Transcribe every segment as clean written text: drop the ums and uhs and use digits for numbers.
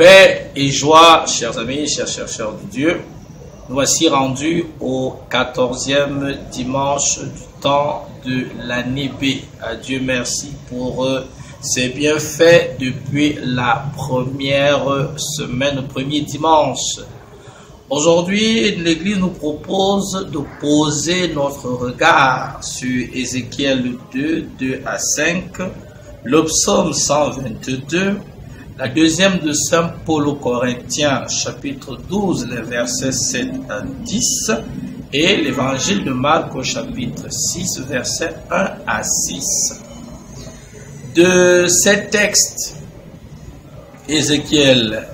Paix et joie, chers amis, chers chercheurs de Dieu. Nous voici rendus au 14e dimanche du temps de l'année B. À Dieu merci pour ses bienfaits depuis la première semaine, le premier dimanche. Aujourd'hui, l'Église nous propose de poser notre regard sur Ézéchiel 2, 2 à 5, le psaume 122, la deuxième de Saint Paul aux Corinthiens, chapitre 12, les versets 7 à 10, et l'évangile de Marc au chapitre 6, versets 1 à 6. De ces textes, Ézéchiel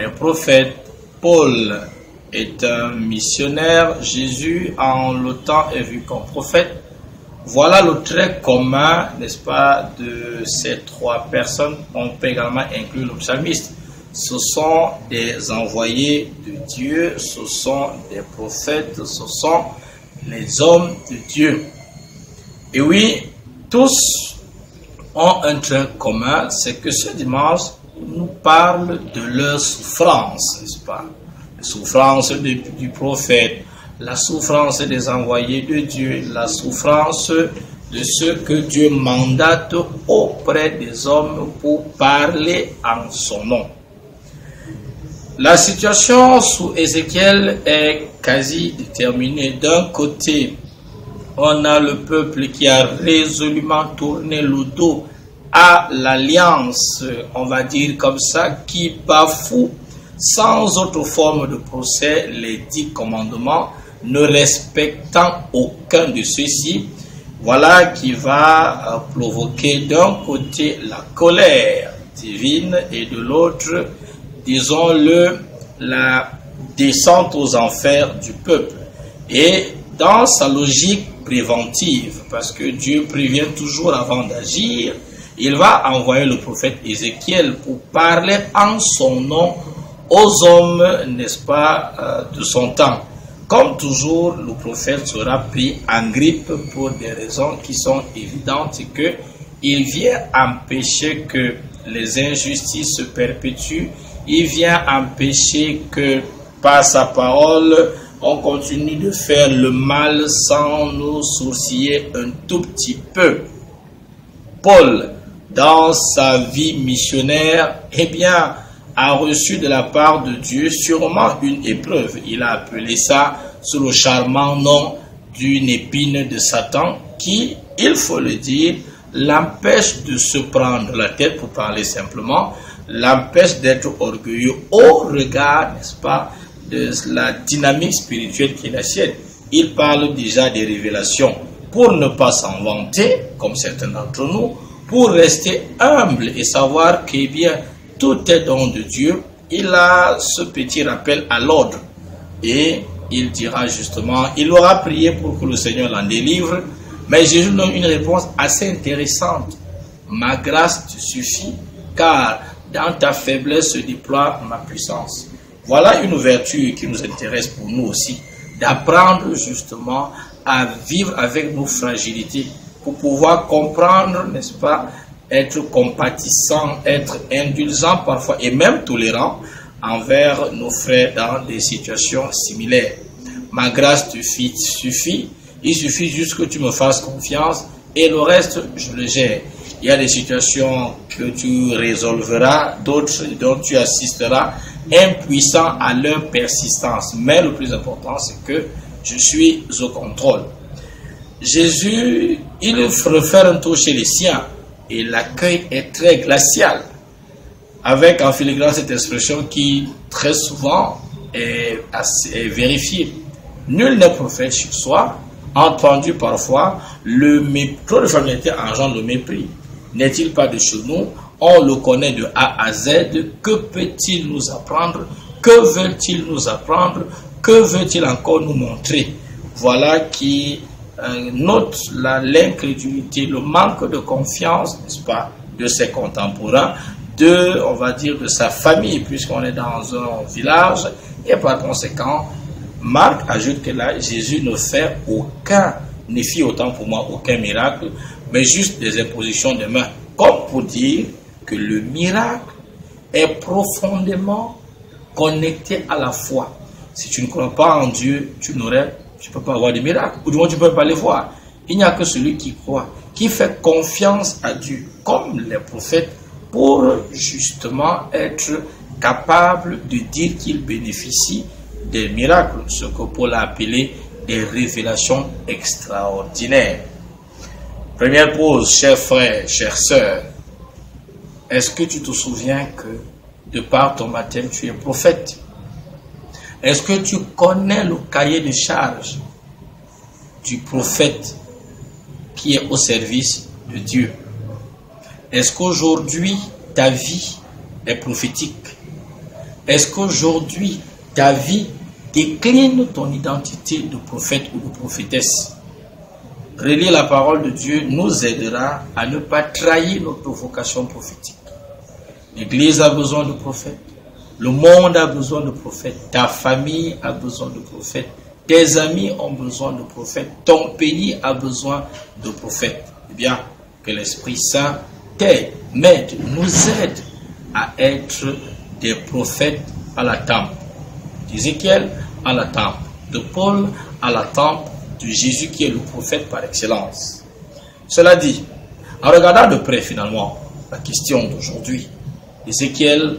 est prophète, Paul est un missionnaire, Jésus en le temps est vu comme prophète. Voilà le trait commun, n'est-ce pas, de ces trois personnes. On peut également inclure le psalmiste. Ce sont des envoyés de Dieu, ce sont des prophètes, ce sont les hommes de Dieu. Et oui, tous ont un trait commun, c'est que ce dimanche nous parle de leur souffrance, n'est-ce pas? La souffrance du prophète, la souffrance des envoyés de Dieu, la souffrance de ceux que Dieu mandate auprès des hommes pour parler en son nom. La situation sous Ézéchiel est quasi déterminée. D'un côté, on a le peuple qui a résolument tourné le dos à l'alliance, on va dire comme ça, qui bafoue sans autre forme de procès les 10 commandements, ne respectant aucun de ceux-ci. Voilà qui va provoquer d'un côté la colère divine et de l'autre, disons-le, la descente aux enfers du peuple. Et dans sa logique préventive, parce que Dieu prévient toujours avant d'agir, il va envoyer le prophète Ézéchiel pour parler en son nom aux hommes, n'est-ce pas, de son temps. Comme toujours, le prophète sera pris en grippe pour des raisons qui sont évidentes, c'est que il vient empêcher que les injustices se perpétuent, il vient empêcher que par sa parole, on continue de faire le mal sans nous sourciller un tout petit peu. Paul, dans sa vie missionnaire, eh bien, a reçu de la part de Dieu sûrement une épreuve. Il a appelé ça sous le charmant nom d'une épine de Satan qui, il faut le dire, l'empêche de se prendre la tête, pour parler simplement, l'empêche d'être orgueilleux au regard, n'est-ce pas, de la dynamique spirituelle qui est la sienne. Il parle déjà des révélations pour ne pas s'en vanter, comme certains d'entre nous, pour rester humble et savoir que bien tout est don de Dieu. Il a ce petit rappel à l'ordre et il dira justement, il aura prié pour que le Seigneur l'en délivre, mais Jésus donne une réponse assez intéressante. Ma grâce te suffit, car dans ta faiblesse se déploie ma puissance. Voilà une vertu qui nous intéresse pour nous aussi, d'apprendre justement à vivre avec nos fragilités, pour pouvoir comprendre, n'est-ce pas, être compatissant, être indulgent parfois et même tolérant envers nos frères dans des situations similaires. Ma grâce te suffit, il suffit juste que tu me fasses confiance et le reste, je le gère. Il y a des situations que tu résolveras, d'autres dont tu assisteras, impuissant à leur persistance. Mais le plus important, c'est que je suis au contrôle. Jésus, il refait un tour chez les siens. Et l'accueil est très glacial, avec en filigrane cette expression qui très souvent est vérifiée. Nul n'est prophète chez soi, entendu parfois, trop de familiarité engendre le mépris. N'est-il pas de chez nous? On le connaît de A à Z. Que peut-il nous apprendre? Que veut-il nous apprendre? Que veut-il encore nous montrer? Voilà qui note l'incrédulité, le manque de confiance, n'est-ce pas, de ses contemporains, on va dire, de sa famille, puisqu'on est dans un village, et par conséquent, Marc ajoute que là, Jésus ne fit autant pour moi aucun miracle, mais juste des impositions de mains, comme pour dire que le miracle est profondément connecté à la foi. Si tu ne crois pas en Dieu, tu ne peux pas avoir de miracles, ou du moins tu ne peux pas les voir. Il n'y a que celui qui croit, qui fait confiance à Dieu, comme les prophètes, pour justement être capable de dire qu'il bénéficie des miracles, ce que Paul a appelé des révélations extraordinaires. Première pause, chers frères, chères sœurs, est-ce que tu te souviens que de par ton baptême, tu es prophète? Est-ce que tu connais le cahier de charge du prophète qui est au service de Dieu? Est-ce qu'aujourd'hui, ta vie est prophétique? Est-ce qu'aujourd'hui, ta vie décline ton identité de prophète ou de prophétesse? Relire la parole de Dieu nous aidera à ne pas trahir notre vocation prophétique. L'Église a besoin de prophètes. Le monde a besoin de prophètes. Ta famille a besoin de prophètes. Tes amis ont besoin de prophètes. Ton pays a besoin de prophètes. Eh bien, que l'Esprit Saint t'aide, m'aide, nous aide à être des prophètes à la tempe. D'Ézéchiel à la tempe. De Paul à la tempe de Jésus qui est le prophète par excellence. Cela dit, en regardant de près finalement la question d'aujourd'hui, Ézéchiel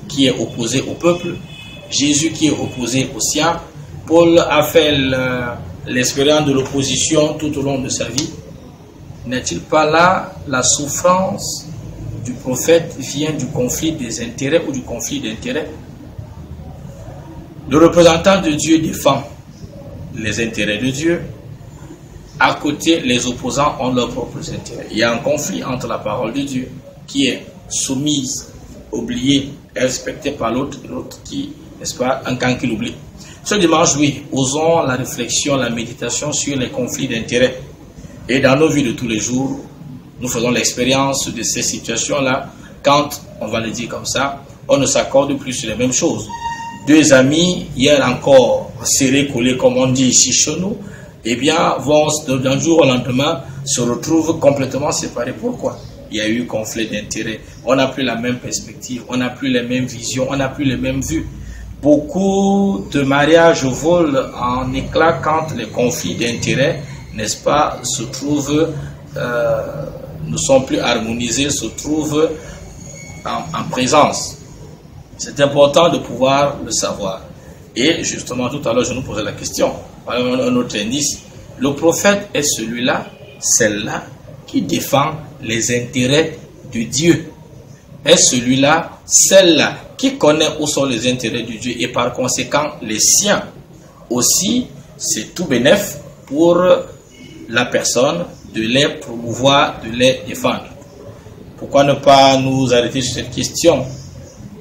qui est opposé au peuple, Jésus qui est opposé aux siens, Paul a fait l'expérience de l'opposition tout au long de sa vie. N'est-il pas là la souffrance du prophète vient du conflit des intérêts ou du conflit d'intérêts? Le représentant de Dieu défend les intérêts de Dieu. À côté, les opposants ont leurs propres intérêts. Il y a un conflit entre la parole de Dieu qui est soumise, oubliée et respectée par l'autre, et l'autre qui, n'est-ce pas, un camp qui l'oublie. Ce dimanche, oui, osons la réflexion, la méditation sur les conflits d'intérêts. Et dans nos vies de tous les jours, nous faisons l'expérience de ces situations-là quand, on va le dire comme ça, on ne s'accorde plus sur les mêmes choses. Deux amis, hier encore, serrés, collés, comme on dit ici chez nous, eh bien, vont d'un jour au lendemain se retrouvent complètement séparés. Pourquoi? Il y a eu conflit d'intérêts. On n'a plus la même perspective, on n'a plus les mêmes visions, on n'a plus les mêmes vues. Beaucoup de mariages volent en éclats quand les conflits d'intérêts, n'est-ce pas, se trouvent, ne sont plus harmonisés, se trouvent en présence. C'est important de pouvoir le savoir. Et justement, tout à l'heure, je nous posais la question. Un autre indice. Le prophète est celui-là, celle-là, qui défend les intérêts de Dieu. Est celui-là, celle-là, qui connaît où sont les intérêts de Dieu et par conséquent les siens. Aussi, c'est tout bénef pour la personne de les promouvoir, de les défendre. Pourquoi ne pas nous arrêter sur cette question?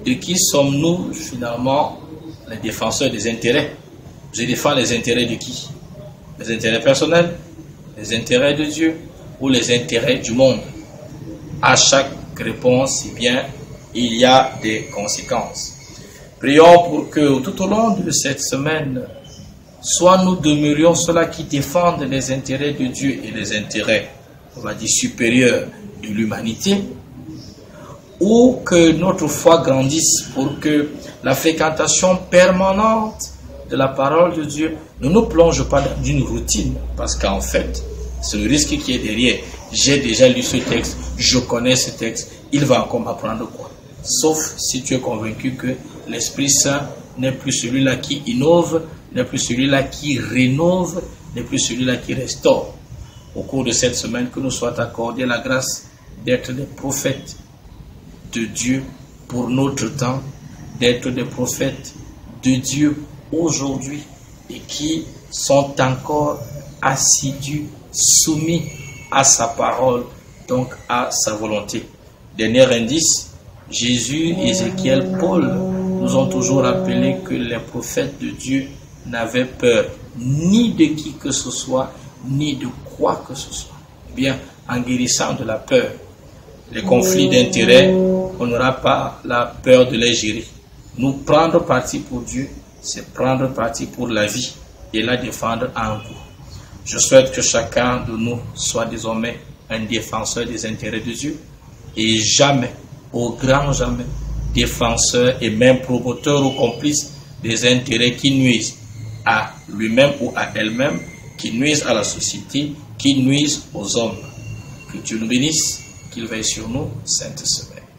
De qui sommes-nous finalement les défenseurs des intérêts? Je défends les intérêts de qui? Les intérêts personnels, les intérêts de Dieu ou les intérêts du monde? À chaque réponse, eh bien, il y a des conséquences. Prions pour que tout au long de cette semaine, soit nous demeurions ceux-là qui défendent les intérêts de Dieu et les intérêts, on va dire, supérieurs de l'humanité, ou que notre foi grandisse pour que la fréquentation permanente de la parole de Dieu ne nous plonge pas dans une routine, parce qu'en fait, c'est le risque qui est derrière. J'ai déjà lu ce texte, je connais ce texte, il va encore m'apprendre quoi? Sauf si tu es convaincu que l'Esprit Saint n'est plus celui-là qui innove, n'est plus celui-là qui rénove, n'est plus celui-là qui restaure. Au cours de cette semaine, que nous soit accordée la grâce d'être des prophètes de Dieu pour notre temps, d'être des prophètes de Dieu aujourd'hui et qui sont encore assidus, soumis à sa parole, donc à sa volonté. Dernier indice, Jésus, Ézéchiel, Paul nous ont toujours rappelé que les prophètes de Dieu n'avaient peur ni de qui que ce soit, ni de quoi que ce soit. Eh bien, en guérissant de la peur, les conflits d'intérêts, on n'aura pas la peur de les gérer. Nous prendre parti pour Dieu, c'est prendre parti pour la vie et la défendre en vous. Je souhaite que chacun de nous soit désormais un défenseur des intérêts de Dieu et jamais, au grand jamais, défenseur et même promoteur ou complice des intérêts qui nuisent à lui-même ou à elle-même, qui nuisent à la société, qui nuisent aux hommes. Que Dieu nous bénisse, qu'il veille sur nous, sainte semaine.